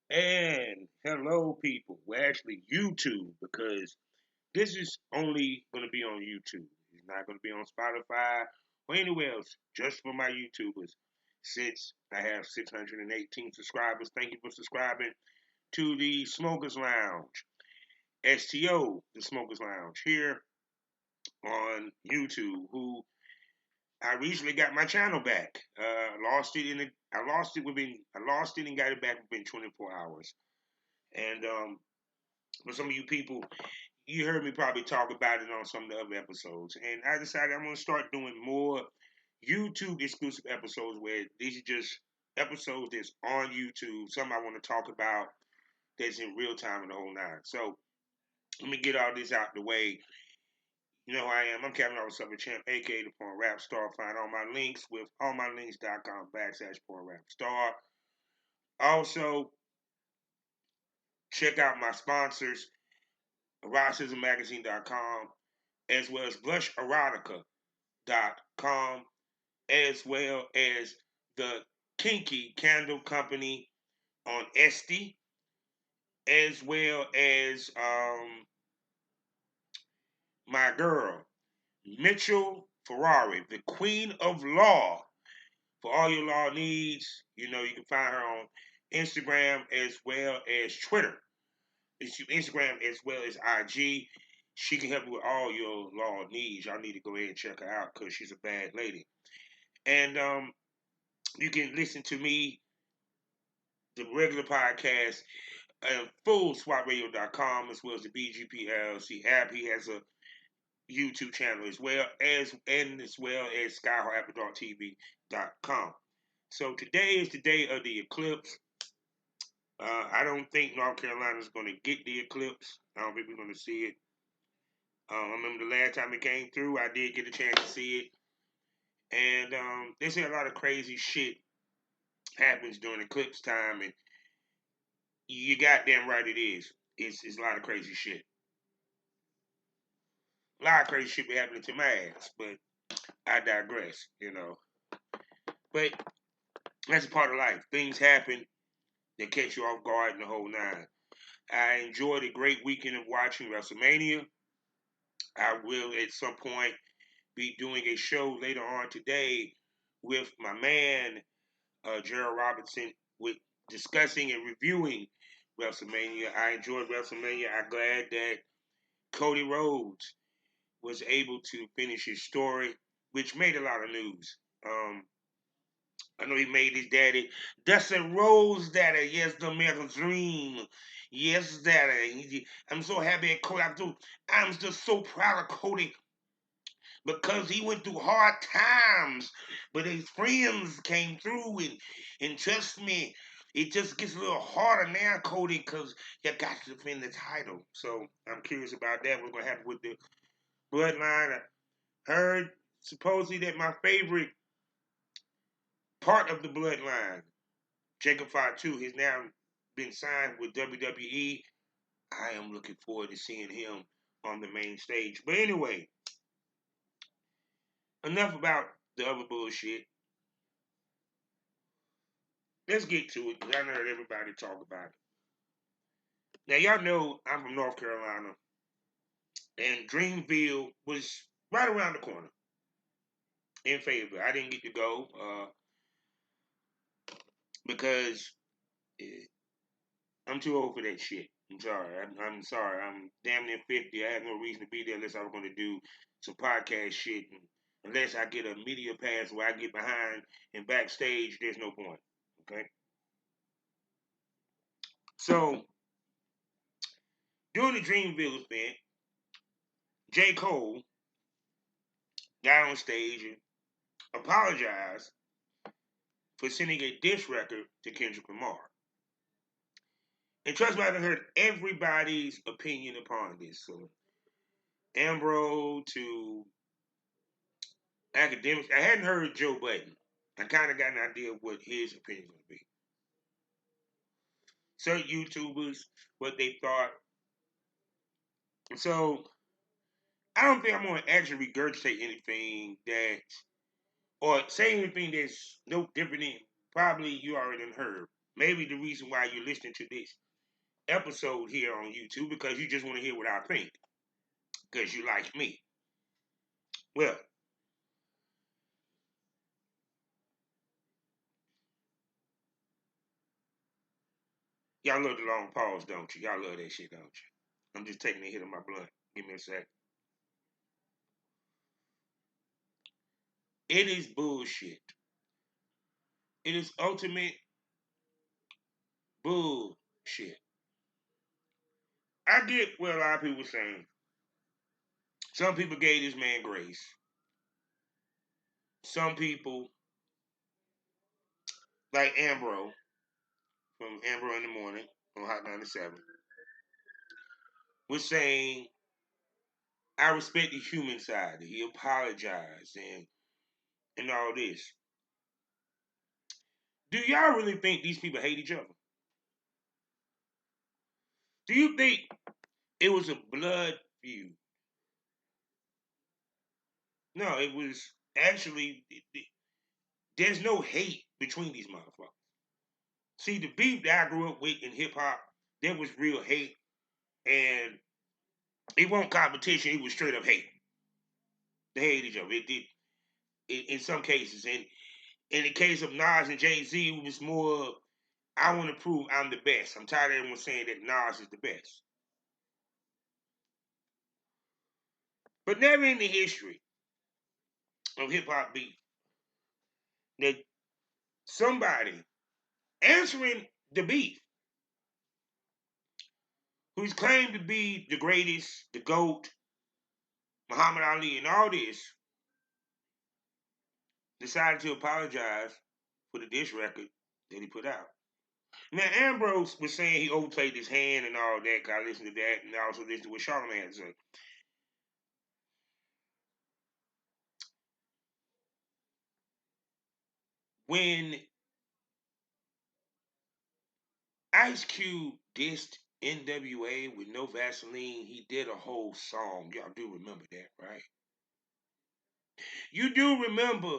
And hello, people. We're actually YouTube because this is only going to be on YouTube. It's not going to be on Spotify or anywhere else, just for my YouTubers. Since I have 618 subscribers, thank you for subscribing to the Smokers Lounge. STO, the Smokers Lounge, here on YouTube, who I recently got my channel back. I lost it and got it back within 24 hours. And for some of you people, you heard me probably talk about it on some of the other episodes. And I decided I'm going to start doing more YouTube exclusive episodes where these are just episodes that's on YouTube, something I want to talk about that's in real time and the whole nine. So let me get all this out the way. You know who I am. I'm Captain Officer of Champ, aka the Porn Rap Star. Find all my links with allmylinks.com/Porn Rap Star. Also, check out my sponsors, eroticismmagazine.com, as well as blusherotica.com, as well as the Kinky Candle Company on Etsy, as well as my girl, Mitchell Ferrari, the Queen of Law. For all your law needs, you know, you can find her on Instagram as well as Twitter. It's Instagram as well as IG. She can help you with all your law needs. Y'all need to go ahead and check her out because she's a bad lady. And you can listen to me, the regular podcast, full swatradio.com as well as the BGPLC app. He has a YouTube channel as well as skyhawkafterdarktv.com. So today is the day of the eclipse. I don't think North Carolina is going to get the eclipse. I don't think we're going to see it. I remember the last time it came through, I did get a chance to see it. And they say a lot of crazy shit happens during eclipse time, and you goddamn right it is. It's a lot of crazy shit. A lot of crazy shit be happening to my ass, but I digress, you know. But that's a part of life. Things happen that catch you off guard and the whole nine. I enjoyed a great weekend of watching WrestleMania. I will at some point be doing a show later on today with my man Gerald Robinson with discussing and reviewing WrestleMania. I enjoyed WrestleMania. I'm glad that Cody Rhodes was able to finish his story, which made a lot of news. I know he made his daddy. That's a Rose daddy. Yes, the American dream. Yes, daddy. I'm so happy at Cody. I'm just so proud of Cody because he went through hard times, but his friends came through and trust me, it just gets a little harder now, Cody, because you got to defend the title. So I'm curious about that. What's gonna happen with the bloodline? I heard supposedly that my favorite part of the bloodline, Jacob Fatu, has now been signed with WWE. I am looking forward to seeing him on the main stage. But anyway, enough about the other bullshit. Let's get to it because I heard everybody talk about it. Now, y'all know I'm from North Carolina, and Dreamville was right around the corner in favor. I didn't get to go because I'm too old for that shit. I'm sorry. I'm sorry. I'm damn near 50. I have no reason to be there unless I was going to do some podcast shit. And unless I get a media pass where I get behind and backstage, there's no point. Okay? So, during the Dreamville event, J. Cole got on stage and apologized for sending a diss record to Kendrick Lamar. And trust me, I have heard everybody's opinion upon this. So, Ambrose to academics. I hadn't heard Joe Budden. I kind of got an idea of what his opinion would be. Certain YouTubers, what they thought. So, I don't think I'm going to actually regurgitate anything or say anything that's no different than probably you already heard. Maybe the reason why you're listening to this episode here on YouTube because you just want to hear what I think because you like me. Well, y'all love the long pause, don't you? Y'all love that shit, don't you? I'm just taking a hit of my blunt. Give me a sec. It is bullshit. It is ultimate bullshit. I get what a lot of people were saying. Some people gave this man grace. Some people, like Ambro from Ambro in the Morning on Hot 97, was saying, I respect the human side. He apologized and all this. Do y'all really think these people hate each other? Do you think it was a blood feud? No, it was actually, there's no hate between these motherfuckers. See, the beef that I grew up with in hip hop, there was real hate, and it wasn't competition, it was straight up hate. They hate each other. It did in some cases. And in the case of Nas and Jay-Z, it was more, I want to prove I'm the best. I'm tired of everyone saying that Nas is the best. But never in the history of hip hop beef that somebody answering the beef, who's claimed to be the greatest, the GOAT, Muhammad Ali, and all this, decided to apologize for the diss record that he put out. Now, Ambrose was saying he overplayed his hand and all that, because I listened to that, and I also listened to what Charlamagne had to say. When Ice Cube dissed NWA with no Vaseline, he did a whole song. Y'all do remember that, right? You do remember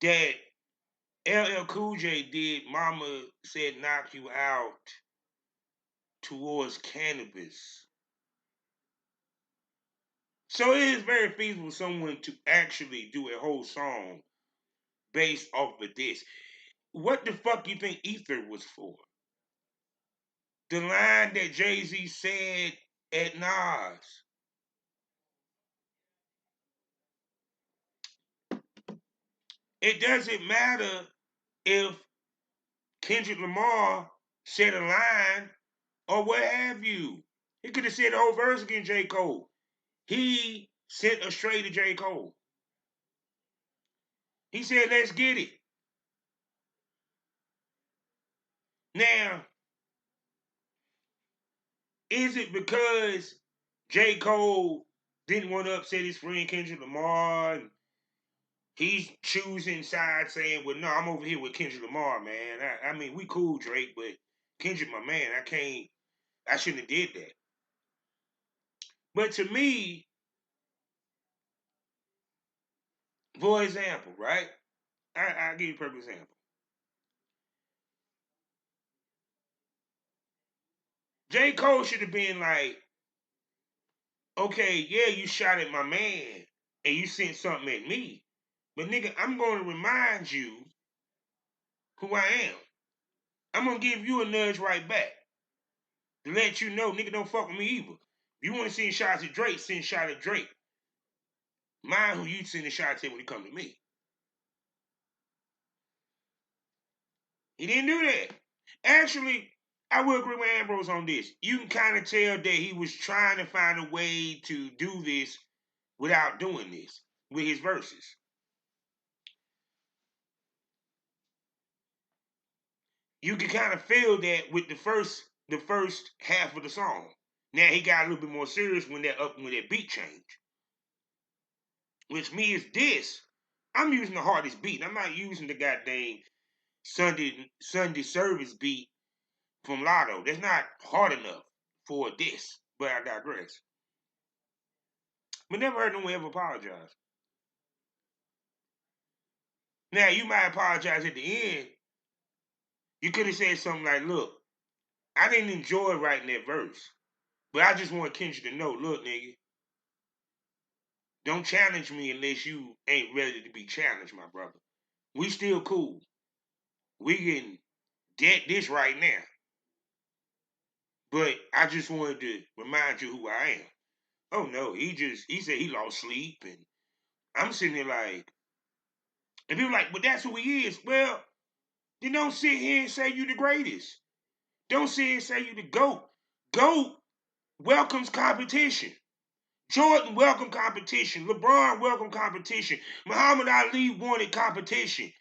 that LL Cool J did Mama Said Knock You Out towards Cannabis. So it is very feasible for someone to actually do a whole song based off of this. What the fuck you think Ether was for? The line that Jay-Z said at Nas. It doesn't matter if Kendrick Lamar said a line or what have you. He could have said the whole verse against J. Cole. He sent a straight to J. Cole. He said, let's get it. Now, is it because J. Cole didn't want to upset his friend Kendrick Lamar and he's choosing sides saying, well, no, I'm over here with Kendrick Lamar, man. I mean, we cool, Drake, but Kendrick, my man, I shouldn't have did that. But to me, for example, right? I'll give you a perfect example. J. Cole should have been like, okay, yeah, you shot at my man and you sent something at me. But nigga, I'm going to remind you who I am. I'm going to give you a nudge right back to let you know, nigga, don't fuck with me either. If you want to send shots at Drake, send shot at Drake. Mind who you send a shot at when it come to me. He didn't do that. Actually, I will agree with Ambrose on this. You can kind of tell that he was trying to find a way to do this without doing this with his verses. You can kind of feel that with the first half of the song. Now he got a little bit more serious when that beat change. Which means this. I'm using the hardest beat. I'm not using the goddamn Sunday service beat from Lotto. That's not hard enough for this. But I digress. But never heard no one ever apologize. Now you might apologize at the end, You could have said something like, look, I didn't enjoy writing that verse, but I just want Kendrick to know, look, nigga, don't challenge me unless you ain't ready to be challenged, my brother. We still cool. We getting this right now. But I just wanted to remind you who I am. Oh no, he said he lost sleep, and I'm sitting there like, and people like, but that's who he is. Well, then don't sit here and say you the greatest. Don't sit here and say you the GOAT. GOAT welcomes competition. Jordan welcomed competition. LeBron welcomed competition. Muhammad Ali wanted competition.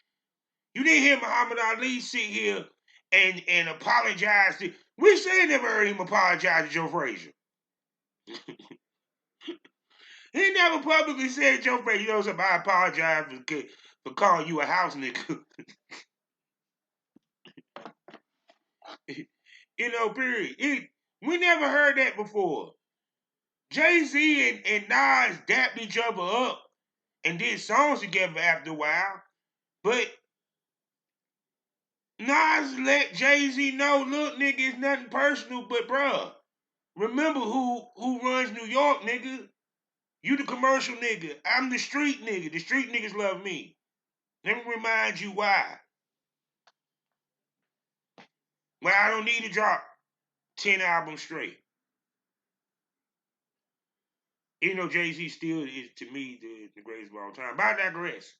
You didn't hear Muhammad Ali sit here and apologize to. We say never heard him apologize to Joe Frazier. He never publicly said, Joe Frazier, you know something, I apologize for calling you a house nigga. You know, period. We never heard that before. Jay-Z and Nas dapped each other up and did songs together after a while. But Nas let Jay-Z know, look, nigga, it's nothing personal, but bruh, remember who runs New York, nigga. You the commercial nigga. I'm the street nigga. The street niggas love me. Let me remind you why. Well, I don't need to drop 10 albums straight. Even though Jay-Z still is, to me, the greatest of all time. But I digress.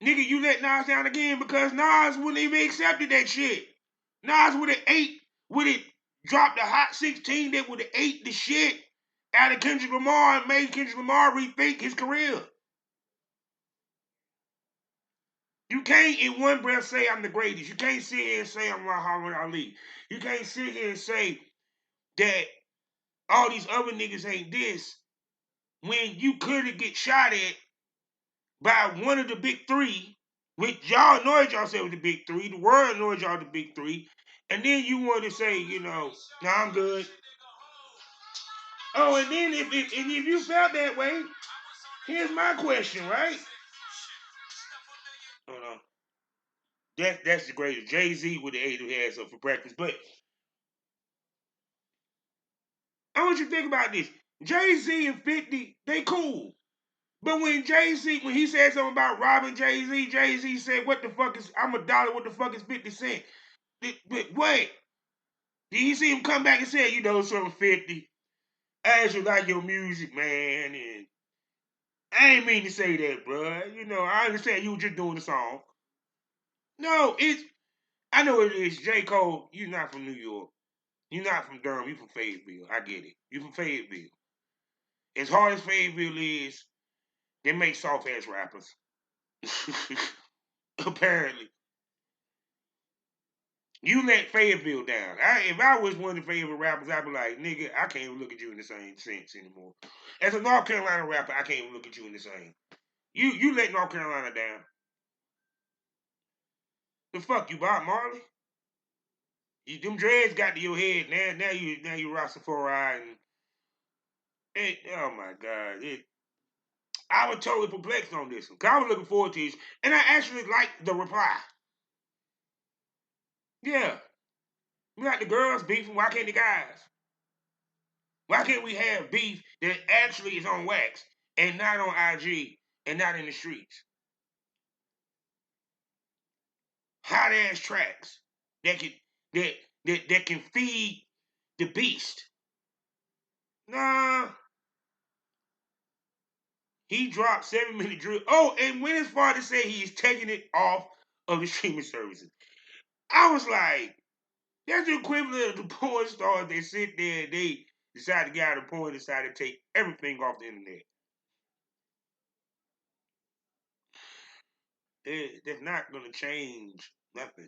Nigga, you let Nas down again because Nas wouldn't even accepted that shit. Nas would have dropped a hot 16 that would have ate the shit out of Kendrick Lamar and made Kendrick Lamar rethink his career. You can't in one breath say I'm the greatest. You can't sit here and say I'm Muhammad Ali. You can't sit here and say that all these other niggas ain't this when you could get shot at by one of the big three, which y'all annoyed yourself with the big three, the world annoyed y'all the big three, and then you want to say, nah, I'm good. Oh, and then if you felt that way, here's my question, right? Hold on. That's the greatest. Jay-Z with the ate his ass up for breakfast. But I want you to think about this. Jay-Z and 50, they cool. But when Jay-Z, when he said something about robbing Jay-Z, Jay-Z said, what the fuck is, I'm a dollar, what the fuck is 50 cents? But wait, did you see him come back and say, something 50? I actually like your music, man, and I ain't mean to say that, bro. I understand you were just doing the song. No, I know it is. J. Cole, you're not from New York. You're not from Durham. You from Fayetteville. I get it. You from Fayetteville. As hard as Fayetteville is, they make soft ass rappers. Apparently. You let Fayetteville down. If I was one of the Fayetteville rappers, I'd be like, nigga, I can't even look at you in the same sense anymore. As a North Carolina rapper, I can't even look at you in the same. You let North Carolina down. The fuck you, Bob Marley? Them dreads got to your head. Now you Rastafari oh my God. I was totally perplexed on this one. Cause I was looking forward to this. And I actually liked the reply. Yeah. We got the girls beefing, why can't the guys? Why can't we have beef that actually is on wax and not on IG and not in the streets? Hot ass tracks that can that can feed the beast. Nah, he dropped 7-minute drill. Oh, and when his father said he's taking it off of the streaming services, I was like, that's the equivalent of the porn stars that sit there and they decide to get out of porn, decide to take everything off the internet. That's not gonna change nothing.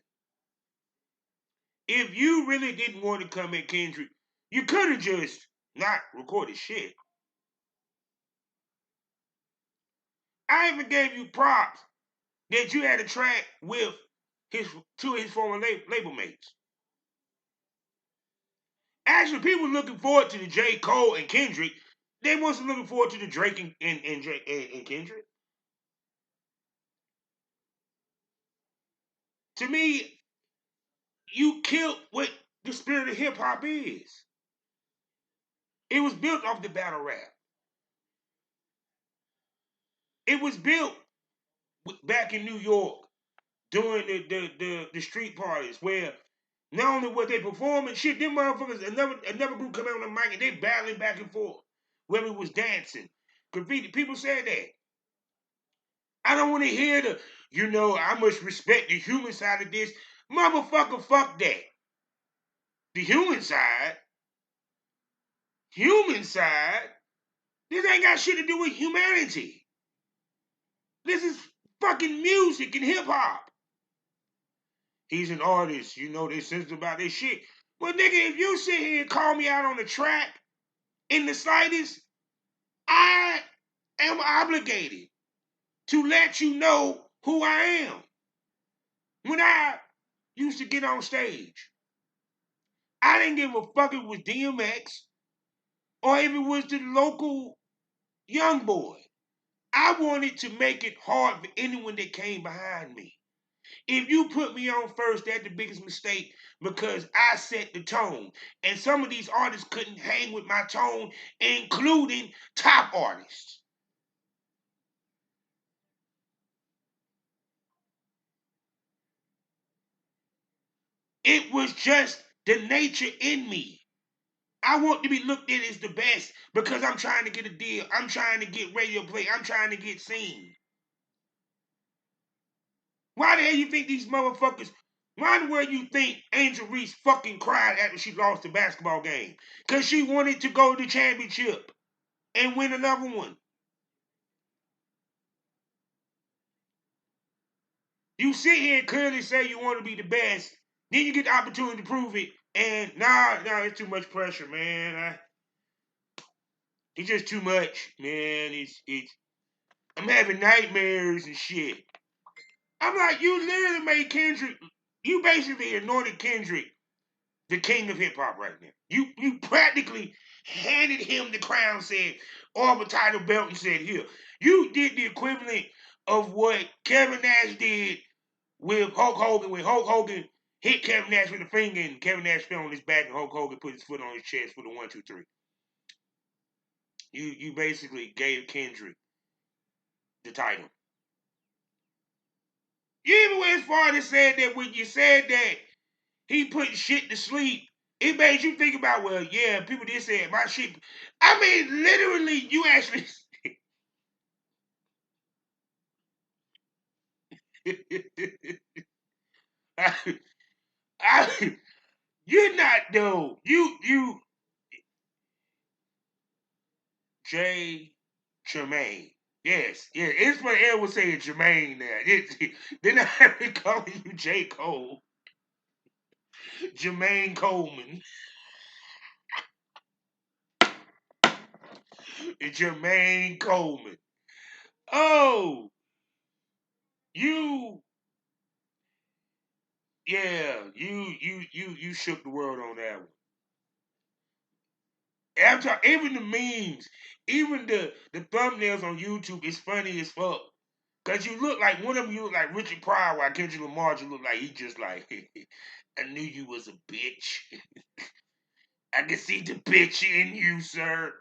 If you really didn't want to come at Kendrick, you could have just not recorded shit. I even gave you props that you had a track with two of his former label mates. Actually, people were looking forward to the J. Cole and Kendrick. They wasn't looking forward to the Drake and Kendrick. To me, you killed what the spirit of hip hop is. It was built off the battle rap. It was built back in New York during the street parties where not only were they performing shit, them motherfuckers another group come out on the mic and they battling back and forth. Where we was dancing. Graffiti. People said that. I don't want to hear I must respect the human side of this. Motherfucker, fuck that. The human side, this ain't got shit to do with humanity. This is fucking music and hip hop. He's an artist, they're sensitive about this shit. Well, nigga, if you sit here and call me out on the track in the slightest, I am obligated to let you know who I am. When I used to get on stage, I didn't give a fuck if it was DMX or if it was the local young boy. I wanted to make it hard for anyone that came behind me. If you put me on first, that's the biggest mistake because I set the tone. And some of these artists couldn't hang with my tone, including top artists. It was just the nature in me. I want to be looked at as the best because I'm trying to get a deal. I'm trying to get radio play. I'm trying to get seen. Why the hell you think these motherfuckers? Why the world you think Angel Reese fucking cried after she lost the basketball game? Because she wanted to go to the championship and win another one. You sit here and clearly say you want to be the best, then you get the opportunity to prove it, and it's too much pressure, man. It's just too much, man. I'm having nightmares and shit. I'm like, you literally made Kendrick, you basically anointed Kendrick the king of hip hop right now. You practically handed him the crown, said, or the title belt, and said, here. You did the equivalent of what Kevin Nash did with Hulk Hogan when Hulk Hogan hit Kevin Nash with a finger and Kevin Nash fell on his back and Hulk Hogan put his foot on his chest for the 1, 2, 3. You basically gave Kendrick the title. You even went as far as said that when you said that he put shit to sleep, it made you think about, well, yeah, people did say my shit. I mean, literally, you actually. I, you're not though. J. Jermaine. Yes, yeah. It's what Ed was saying, Jermaine. They're not having calling you J. Cole, Jermaine Coleman, Jermaine Coleman. Oh, you Yeah, you shook the world on that one. Even the memes, even the thumbnails on YouTube is funny as fuck. Cause you look like one of them. You look like Richard Pryor, while Kendrick Lamar just look like he just like. I knew you was a bitch. I can see the bitch in you, sir.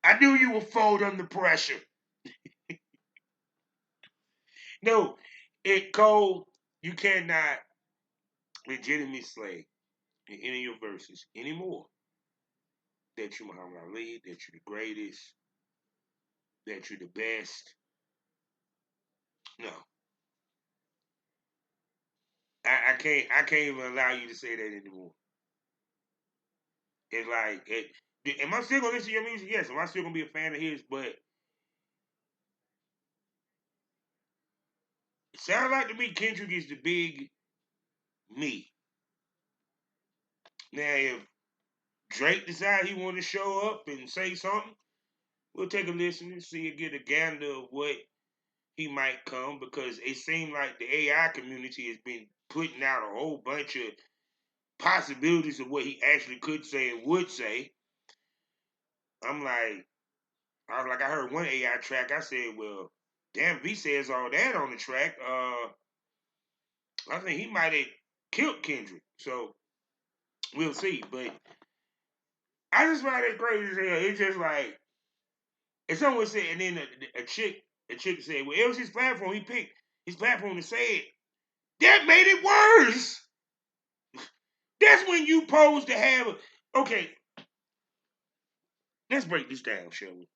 I knew you would fold under pressure. No, Cole, you cannot legitimately slay in any of your verses anymore that you Muhammad Ali, that you're the greatest, that you're the best. No, I can't even allow you to say that anymore. It's like, am I still gonna listen to your music? Yes. Am I still gonna be a fan of his? But it sounds like to me Kendrick is the big me. Now, if Drake decide he want to show up and say something, we'll take a listen and see and get a gander of what he might come because it seemed like the AI community has been putting out a whole bunch of possibilities of what he actually could say and would say. I'm like, I heard one AI track. I said, well, damn, if he says all that on the track, I I think he might have killed Kendrick. So we'll see. But I just find it crazy as hell. It's just like, and someone said, and then a chick said, well, it was his platform. He picked his platform to say it. That made it worse. That's when you pose to have a, okay, let's break this down, shall we?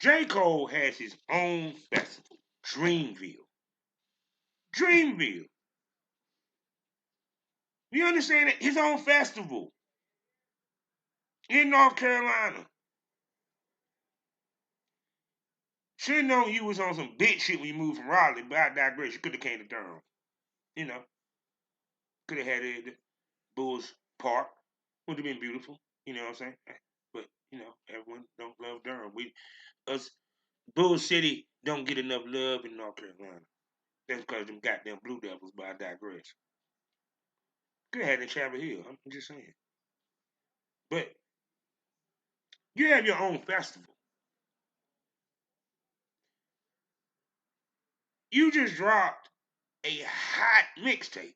J. Cole has his own festival, Dreamville. Dreamville. You understand it? His own festival in North Carolina. Should have known you was on some bitch shit when you moved from Raleigh, but I digress. You could have came to Durham. You know, could have had it at the Bulls Park. Would have been beautiful. You know what I'm saying? But everyone don't love Durham. Us Bull City don't get enough love in North Carolina. That's because them goddamn Blue Devils. But I digress. Could have had it in Chapel Hill. I'm just saying. But you have your own festival. You just dropped a hot mixtape.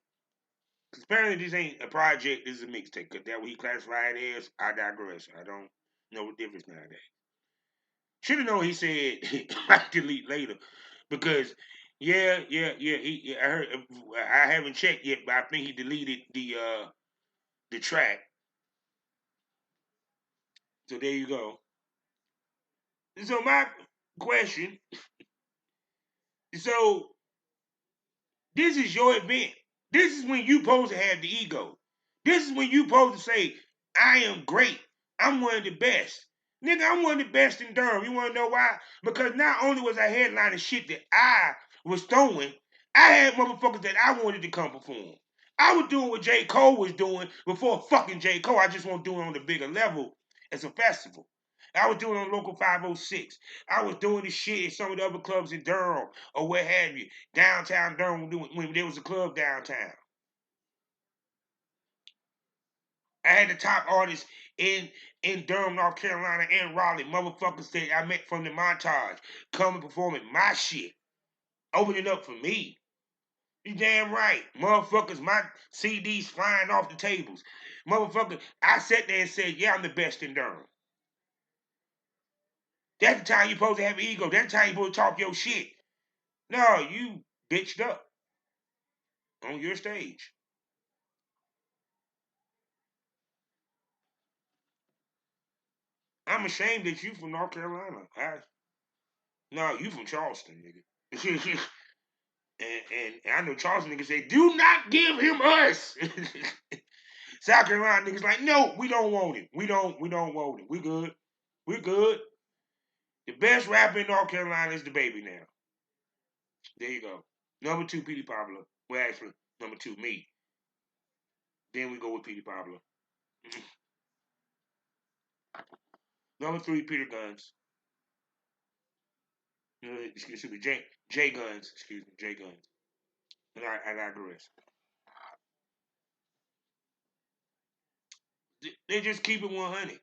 Because apparently this ain't a project, this is a mixtape. Because that what he classified it as, I digress. I don't know the difference nowadays. Should have known he said I delete later. Because I heard I haven't checked yet, but I think he deleted the track. So there you go. So my question, so this is your event. This is when you supposed to have the ego. This is when you supposed to say, I am great. I'm one of the best. Nigga, I'm one of the best in Durham. You want to know why? Because not only was I headlining shit that I was throwing, I had motherfuckers that I wanted to come perform. I was doing what J. Cole was doing before fucking J. Cole. I just want to do it on the bigger level as a festival. I was doing it on Local 506. I was doing this shit at some of the other clubs in Durham or what have you. Downtown Durham when there was a club downtown. I had the top artists in Durham, North Carolina, and Raleigh, motherfuckers that I met from the montage, coming performing my shit, opening up for me. You damn right, motherfuckers. My CDs flying off the tables, motherfucker. I sat there and said, "Yeah, I'm the best in Durham." That's the time you supposed to have an ego. That's the time you supposed to talk your shit. No, you bitched up on your stage. I'm ashamed that you from North Carolina. No, you from Charleston, nigga. and I know Charleston niggas say, do not give him us. South Carolina niggas like, no, we don't want it. We don't want it. We good. We good. The best rapper in North Carolina is the baby now. There you go. Number two, Petey Pablo. Well, actually, number two, me. Then we go with Petey Pablo. Number three, Peter Guns. Excuse me, J Guns. Excuse me, J Guns. And I digress. They just keep it 100.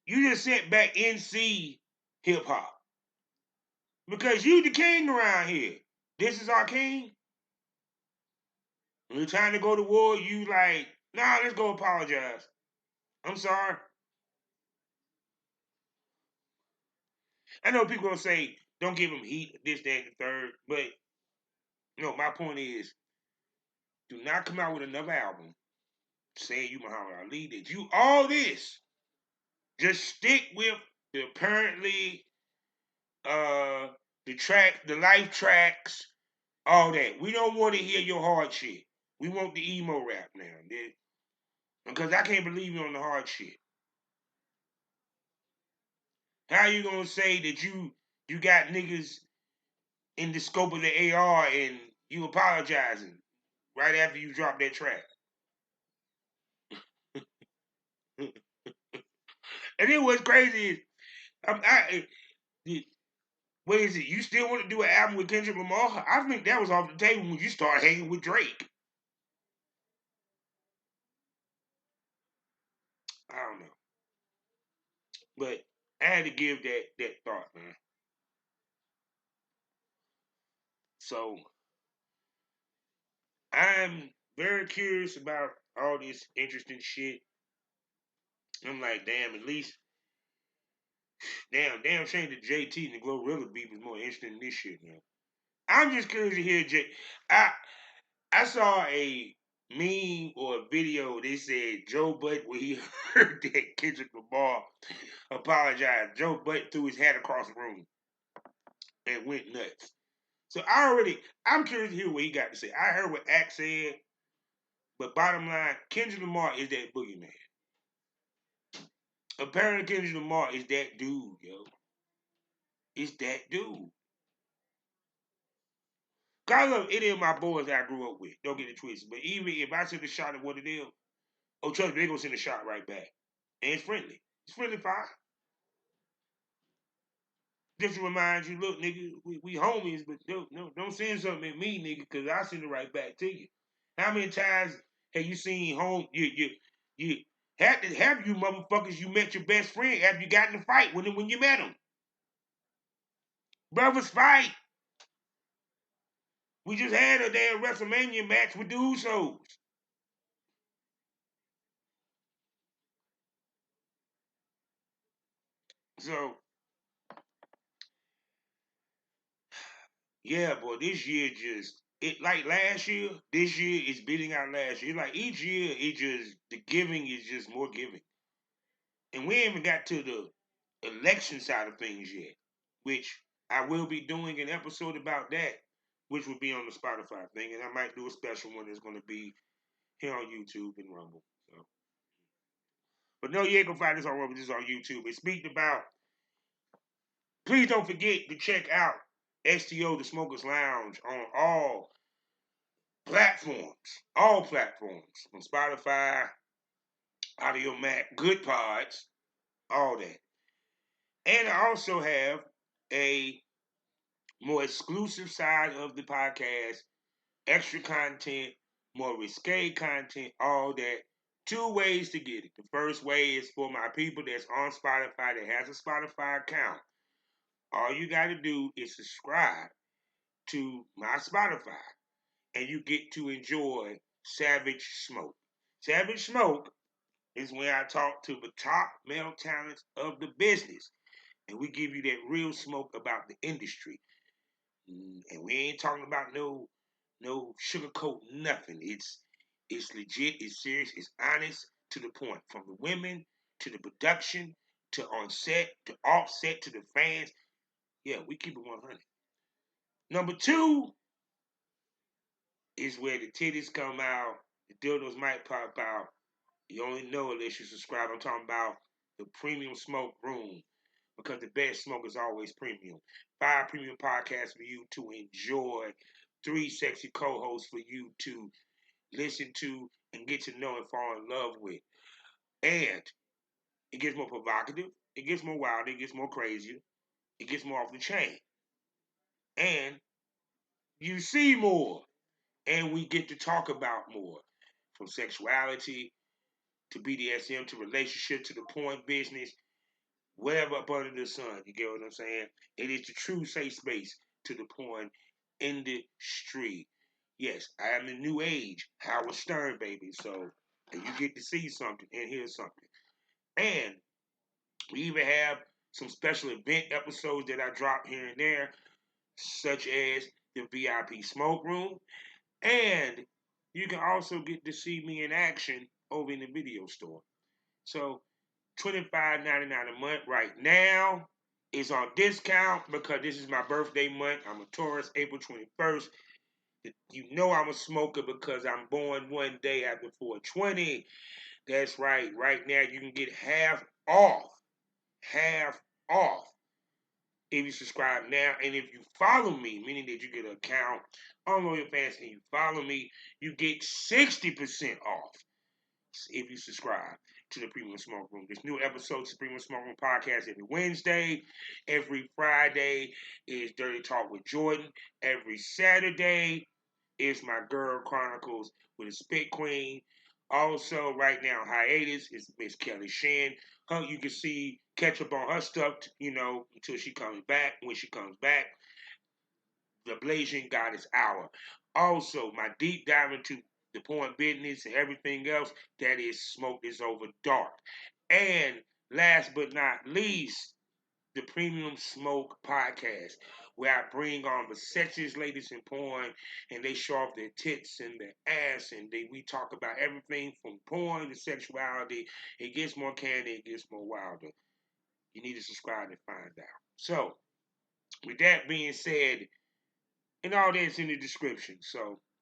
You just sent back NC hip hop. Because you the king around here. This is our king. When it's time to go to war, you like, nah, let's go apologize. I'm sorry. I know people gonna say, don't give him heat, this, that, and the third. But my point is, do not come out with another album saying you Muhammad Ali. Did you all this? Just stick with the apparently the life tracks, all that. We don't want to hear your hard shit. We want the emo rap now, dude. Because I can't believe you on the hard shit. How you gonna say that you got niggas in the scope of the AR and you apologizing right after you drop that track? And then what's crazy is, what is it? You still want to do an album with Kendrick Lamar? I think that was off the table when you start hanging with Drake. I don't know, but had to give that thought, man. So I'm very curious about all this interesting shit. I'm like, damn, at least, damn shame that JT and the Glorilla beef is more interesting than this shit, man. I'm just curious to hear I I saw a meme or a video. They said Joe Budden when he heard that Kendrick Lamar apologized. Joe Budden threw his hat across the room and went nuts. So I'm curious to hear what he got to say. I heard what Axe said, but bottom line, Kendrick Lamar is that boogeyman. Apparently, Kendrick Lamar is that dude, yo. It's that dude. God, I love any of my boys that I grew up with. Don't get it twisted. But even if I send a shot at one of them, oh, trust me, they gonna send a shot right back. And it's friendly. It's friendly fire. Just to remind you, look, nigga, we homies, but don't send something at me, nigga, because I send it right back to you. How many times have you seen you have you motherfuckers you met your best friend after you got in a fight when you met him? Brothers fight. We just had a damn WrestleMania match with the Usos. So yeah, boy, this year just it like last year. This year is beating out last year. Like each year, it just the giving is just more giving, and we ain't even got to the election side of things yet, which I will be doing an episode about that, which will be on the Spotify thing, and I might do a special one that's going to be here on YouTube and Rumble. So. But no, you ain't gonna find this on Rumble. This is on YouTube. It speaks about. Please don't forget to check out STO the Smokers Lounge on all platforms, from Spotify, Audio Mac, Good Pods, all that. And I also have a more exclusive side of the podcast, extra content, more risque content, all that. Two ways to get it. The first way is for my people that's on Spotify that has a Spotify account. All you got to do is subscribe to my Spotify, and you get to enjoy Savage Smoke. Savage Smoke is when I talk to the top male talents of the business, and we give you that real smoke about the industry. And we ain't talking about no sugarcoat nothing. It's legit, it's serious, it's honest to the point. From the women to the production to on set to offset to the fans. Yeah, we keep it 100. Number two is where the titties come out, the dildos might pop out. You only know unless you subscribe. I'm talking about the premium smoke room, because the best smoke is always premium. 5 premium podcasts for you to enjoy. 3 sexy co-hosts for you to listen to and get to know and fall in love with. And it gets more provocative. It gets more wild. It gets more crazier. It gets more off the chain. And you see more. And we get to talk about more. From sexuality to BDSM to relationship to the porn business, whatever up under the sun. You get what I'm saying? It is the true safe space to the porn industry. Yes, I am the new age, Howard Stern, baby. So you get to see something and hear something. And we even have some special event episodes that I drop here and there, such as the VIP Smoke Room. And you can also get to see me in action over in the video store. So $25.99 a month right now. It's on discount because this is my birthday month. I'm a Taurus, April 21st. You know I'm a smoker because I'm born one day after 420. That's right. Right now you can get half off. Half off if you subscribe now. And if you follow me, meaning that you get an account on OnlyFans and you follow me, you get 60% off if you subscribe to the Premium Smoke Room. There's new episodes of the Premium Smoke Room podcast every Wednesday. Every Friday is Dirty Talk with Jordan. Every Saturday is my Girl Chronicles with a Spit Queen. Also, right now, hiatus is Miss Kelly Shin. her. You can see catch up on her stuff, until she comes back. When she comes back, the Blasian Goddess Hour. Also, my deep dive into the porn business and everything else, that is Smoke is Over Dark. And last but not least, the Premium Smoke Podcast, where I bring on the sexiest ladies in porn, and they show off their tits and their ass, and we talk about everything from porn to sexuality. It gets more candy, it gets more wilder. You need to subscribe and find out. So, with that being said, and all that's in the description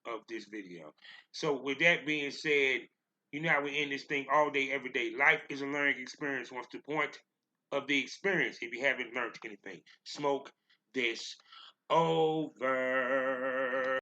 of this video. So, with that being said, you know how we end this thing all day, every day. Life is a learning experience. What's the point of the experience if you haven't learned anything? Smoke this over.